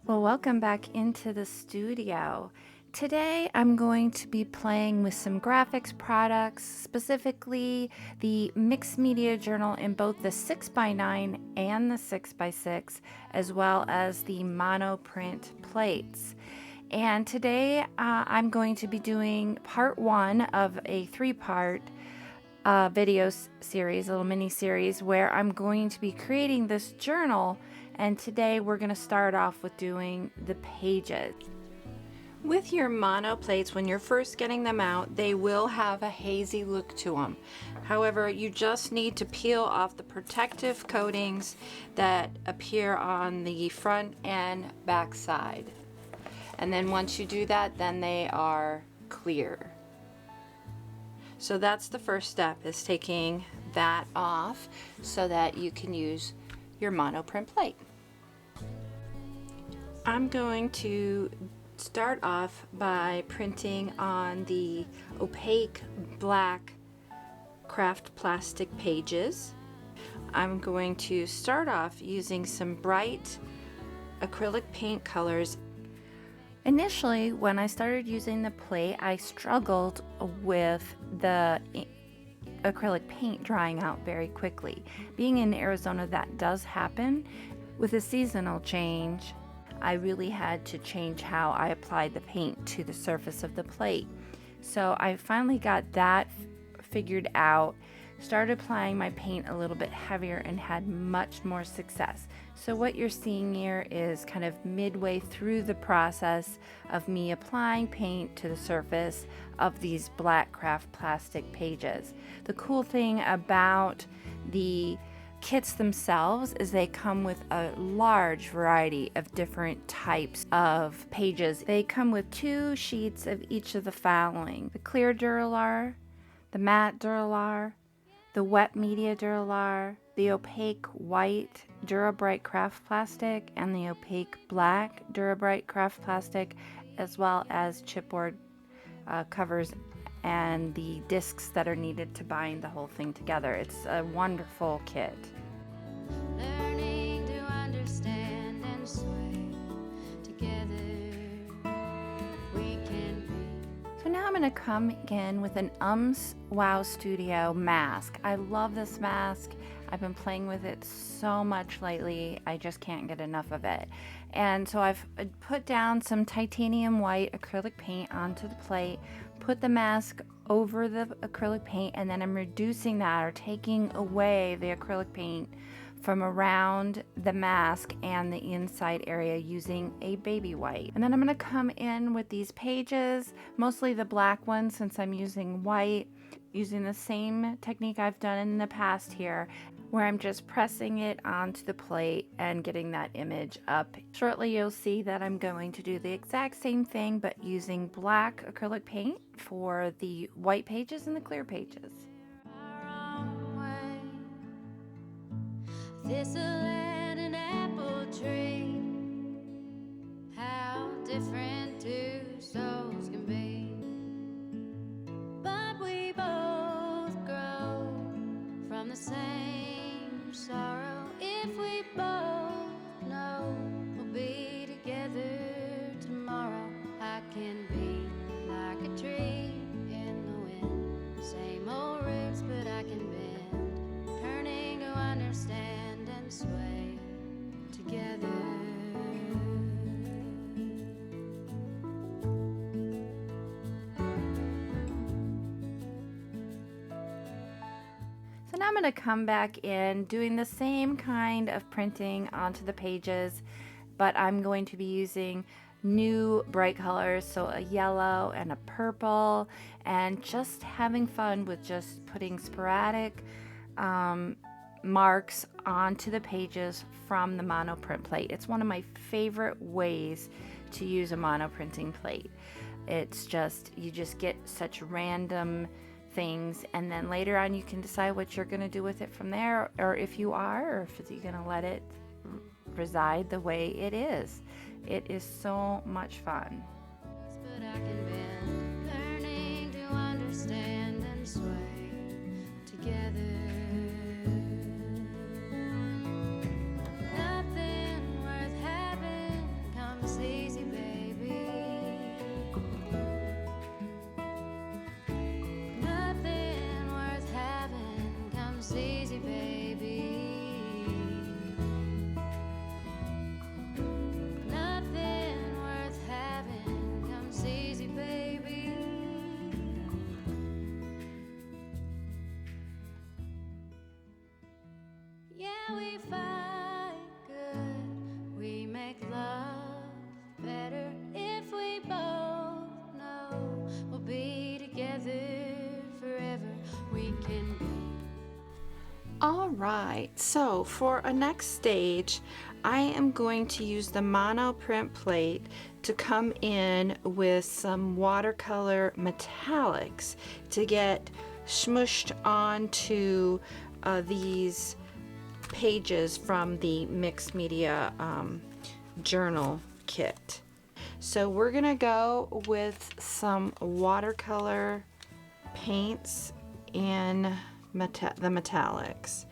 Well, welcome back into the studio. Today I'm going to be playing with some graphics products, specifically the mixed media journal in both the 6x9 and the 6x6, as well as the monoprint plates. And today I'm going to be doing part one of a three-part video series, a little mini series, where I'm going to be creating this journal. And today we're going to start off with doing the pages. With your mono plates, when you're first getting them out, they will have a hazy look to them. However, you just need to peel off the protective coatings that appear on the front and back side. And then once you do that, then they are clear. So that's the first step, is taking that off so that you can use your monoprint plate. I'm going to start off by printing on the opaque black craft plastic pages. I'm going to start off using some bright acrylic paint colors. Initially, when I started using the plate, I struggled with the acrylic paint drying out very quickly. Being in Arizona, that does happen. With a seasonal change, I really had to change how I applied the paint to the surface of the plate. So I finally got that figured out, started applying my paint a little bit heavier, and had much more success. So what you're seeing here is kind of midway through the process of me applying paint to the surface of these black craft plastic pages. The cool thing about the kits themselves is they come with a large variety of different types of pages. They come with 2 sheets of each of the following: the clear Duralar, the matte Duralar, the wet media Duralar, the opaque white Durabright craft plastic, and the opaque black Durabright craft plastic, as well as chipboard covers and the discs that are needed to bind the whole thing together. It's a wonderful kit. Learning to understand and sway together we can be. So now I'm going to come in with an Wow Studio mask. I love this mask. I've been playing with it so much lately. I just can't get enough of it. And so I've put down some titanium white acrylic paint onto the plate, put the mask over the acrylic paint, and then I'm reducing that, or taking away the acrylic paint from around the mask and the inside area using a baby white. And then I'm going to come in with these pages, mostly the black ones since I'm using white, using the same technique I've done in the past here, where I'm just pressing it onto the plate and getting that image up. Shortly you'll see that I'm going to do the exact same thing, but using black acrylic paint for the white pages and the clear pages. Thistle and an apple tree, how different two souls can be. But we both grow from the same sorrow. If we both know we'll be together tomorrow, I can be like a tree in the wind. Same old roots, but I can bend, turning to understand and sway together. So now I'm going to come back in doing the same kind of printing onto the pages, but I'm going to be using new bright colors, so a yellow and a purple, and just having fun with just putting sporadic marks onto the pages from the monoprint plate. It's one of my favorite ways to use a monoprinting plate. It's just, you just get such random things, and then later on you can decide what you're going to do with it from there, or if you are, or if you're going to let it reside the way it is. It is so much fun. But I can bend, learning to understand and sway together. Nothing worth having All right, so for a next stage, I am going to use the mono print plate to come in with some watercolor metallics to get smushed onto these pages from the mixed media journal kit. So we're gonna go with some watercolor paints in the metallics,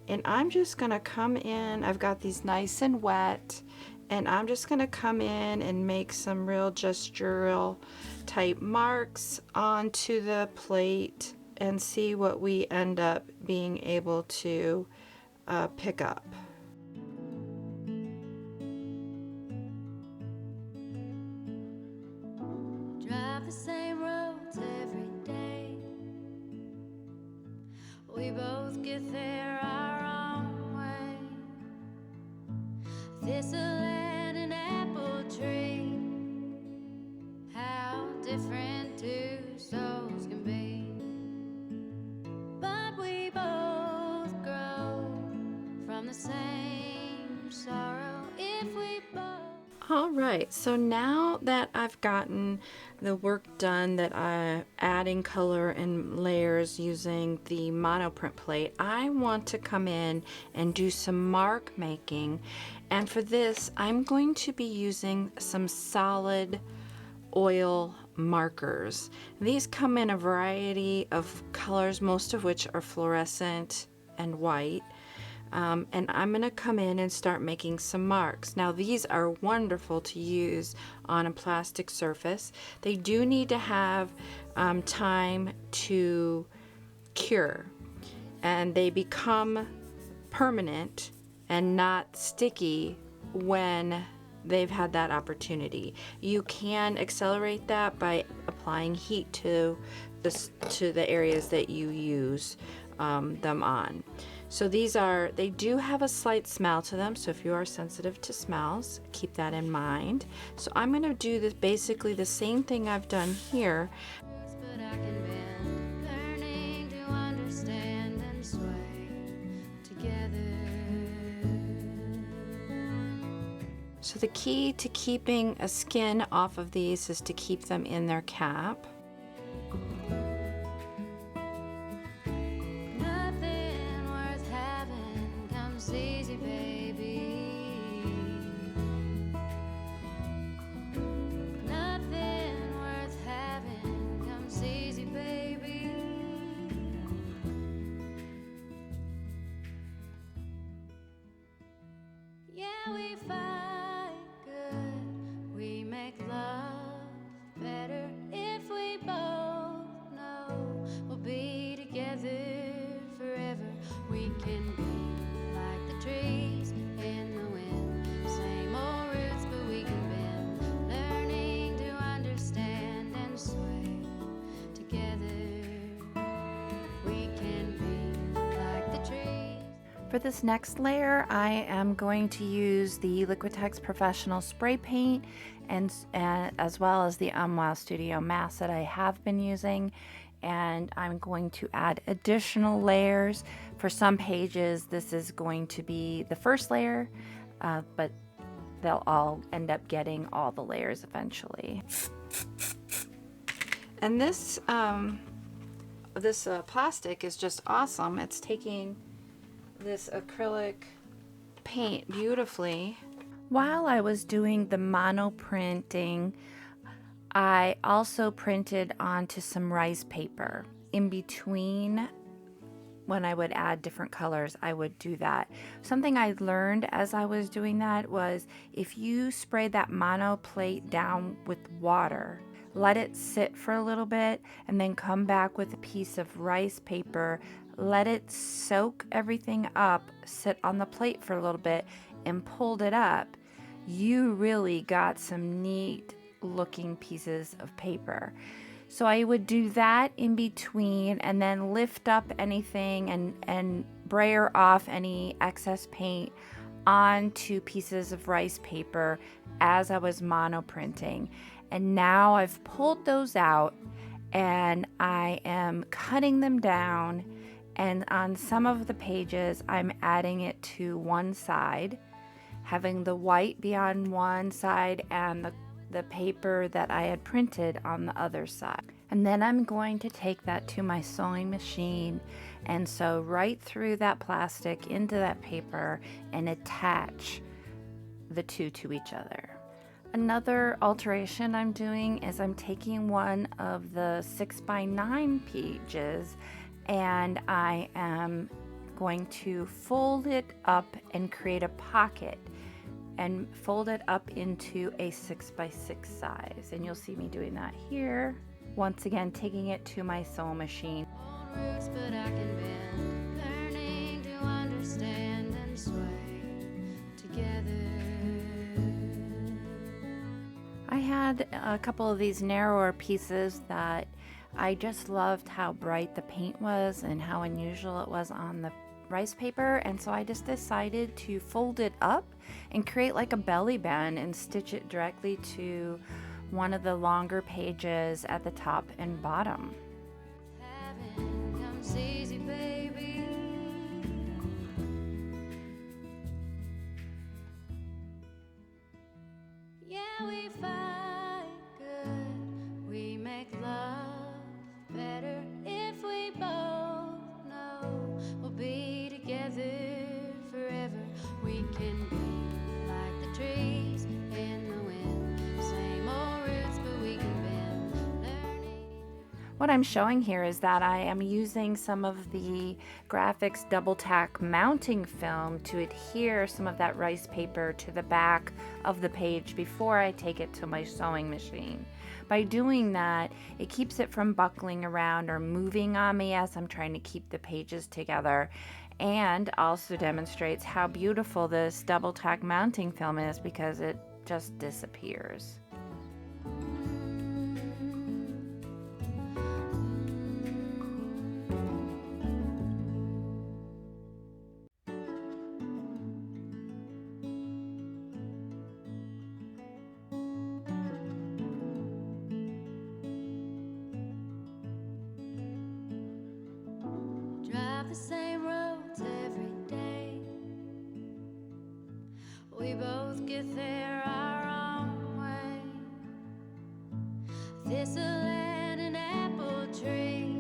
and I'm just gonna come in. I've got these nice and wet, and I'm just gonna come in and make some real gestural type marks onto the plate and see what we end up being able to pick up. Drive the same roads every day. We both get there our own way. Thistle and an apple tree. How different two souls can be. But we both grow from the same sorrow if we both. All right, so now that I've gotten the work done that I'm adding color and layers using the monoprint plate, I want to come in and do some mark making. And for this, I'm going to be using some solid oil markers. These come in a variety of colors, most of which are fluorescent and white. And I'm going to come in and start making some marks. Now these are wonderful to use on a plastic surface. They do need to have time to cure, and they become permanent and not sticky when they've had that opportunity. You can accelerate that by applying heat to the areas that you use them on. So they do have a slight smell to them, so if you are sensitive to smells, keep that in mind. So I'm going to do this basically the same thing I've done here. But I can bend, learning to understand and sway together. So the key to keeping a skin off of these is to keep them in their cap. Nothing worth having comes easy, baby. Nothing worth having comes easy, baby. Yeah, we fight good. We make love better if we both know we'll be together forever. We can be like the trees in the wind, same old roots, but we can bend, learning to understand and sway together. We can be like the trees. For this next layer, I am going to use the Liquitex Professional Spray Paint and as well as the Wow Studio Mask that I have been using. And I'm going to add additional layers. For some pages, this is going to be the first layer, but they'll all end up getting all the layers eventually. And this plastic is just awesome. It's taking this acrylic paint beautifully. While I was doing the mono printing, I also printed onto some rice paper. In between, when I would add different colors, I would do that. Something I learned as I was doing that was if you spray that mono plate down with water, let it sit for a little bit, and then come back with a piece of rice paper, let it soak everything up, sit on the plate for a little bit, and pulled it up, you really got some neat looking pieces of paper. So I would do that in between, and then lift up anything and brayer off any excess paint onto pieces of rice paper as I was mono printing. And now I've pulled those out and I am cutting them down And on some of the pages, I'm adding it to one side, having the white be on one side and the paper that I had printed on the other side. And then I'm going to take that to my sewing machine and sew right through that plastic into that paper and attach the two to each other. Another alteration I'm doing is I'm taking one of the 6x9 pages and I am going to fold it up and create a pocket and fold it up into a 6x6 size. And you'll see me doing that here. Once again, taking it to my sewing machine. Roots, but I can bend, learning to understand and sway together. I had a couple of these narrower pieces that I just loved how bright the paint was and how unusual it was on the rice paper, and so I just decided to fold it up and create like a belly band and stitch it directly to one of the longer pages at the top and bottom. Heaven comes easy, baby. Yeah, we fight good, we make love better if we both know we'll be together forever. We can be like the trees in the wind, same old roots, but we can bend, learning. What I'm showing here is that I am using some of the Grafix double tack mounting film to adhere some of that rice paper to the back of the page before I take it to my sewing machine. By doing that, it keeps it from buckling around or moving on me as I'm trying to keep the pages together, and also demonstrates how beautiful this double tack mounting film is because it just disappears. Drive the same roads every day. We both get there our own way. Thistle and an apple tree.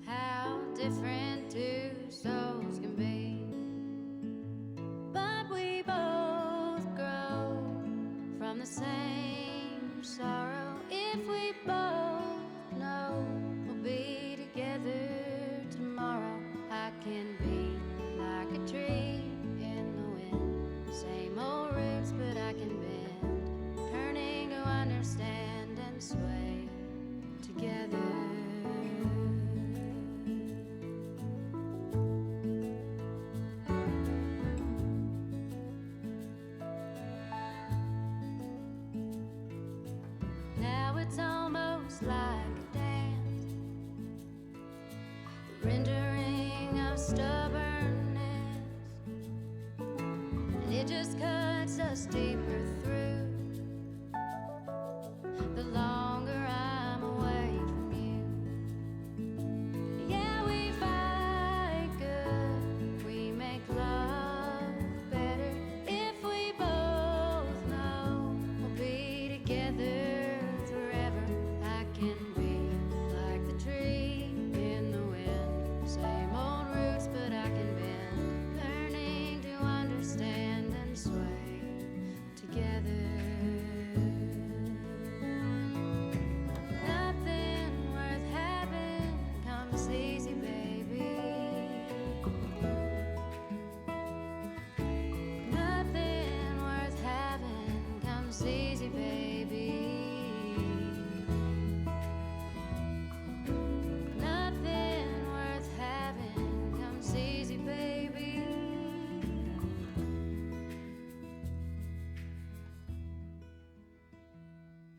How different two souls can be. But we both grow from the same sorrow. If we both know we'll be together tomorrow, I can be like a tree in the wind, same old roots, but I can bend, turning to understand and sway together. Now it's almost like a dance, rendering of stubbornness, and it just cuts us deeper through the longer I'm away from you. Yeah, we fight good, we make love better if we both know we'll be together forever. I can be like the tree in the wind, same old roots, but I can bend, learning to understand and sway together. Nothing worth having comes easy, baby. Nothing worth having comes easy, baby. Nothing worth having comes easy, baby.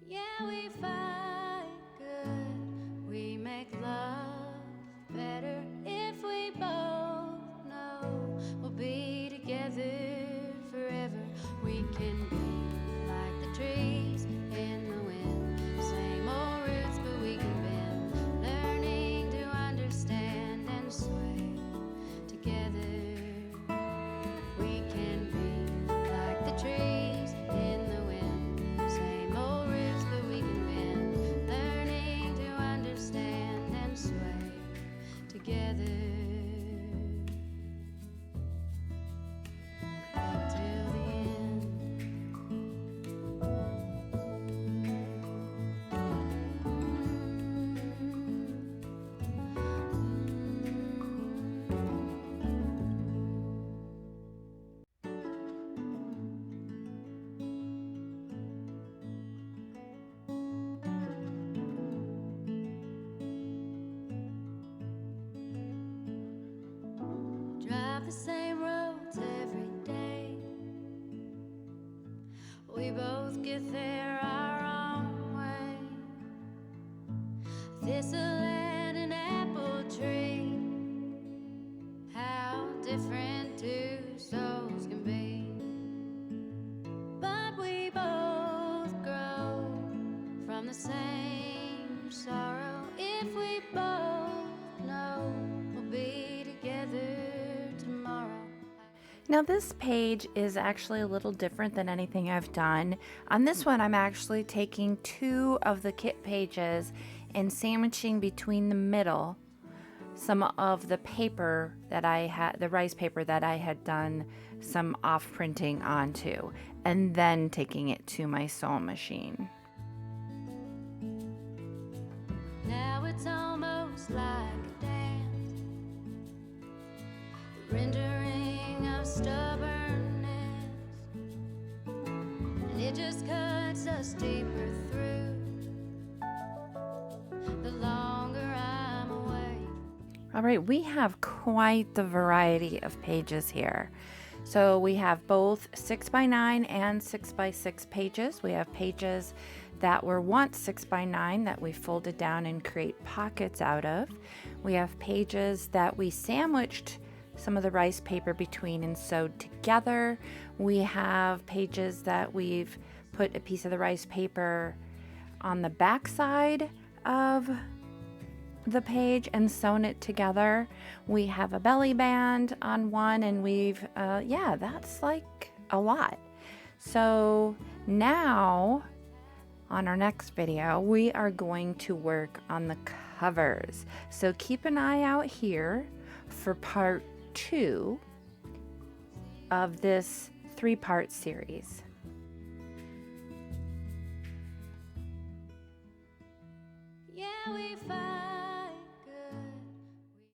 Yeah, we fight good, we make love better if we both know we'll be together forever. We can be like the trees in the wind, same old roots, but we can bend, learning to understand and the same roads every day. We both get there our own way. Thistle and an apple tree, how different two souls can be. But we both grow from the same sorrow. If we both know we'll be together tomorrow. Now this page is actually a little different than anything I've done. On this one, I'm actually taking two of the kit pages and sandwiching between the middle some of the paper that I had, the rice paper that I had done some off printing onto, and then taking it to my sewing machine. Now it's almost like a dance, rendering of stubbornness, and it just cuts us deeper through the longer I'm away. All right, we have quite the variety of pages here. So we have both 6x9 and 6x6 pages. We have pages that were once 6x9 that we folded down and create pockets out of. We have pages that we sandwiched some of the rice paper between and sewed together. We have pages that we've put a piece of the rice paper on the back side of the page and sewn it together. We have a belly band on one, and we've yeah, that's like a lot. So now on our next video, we are going to work on the covers. So keep an eye out here for part 2 of this 3-part series.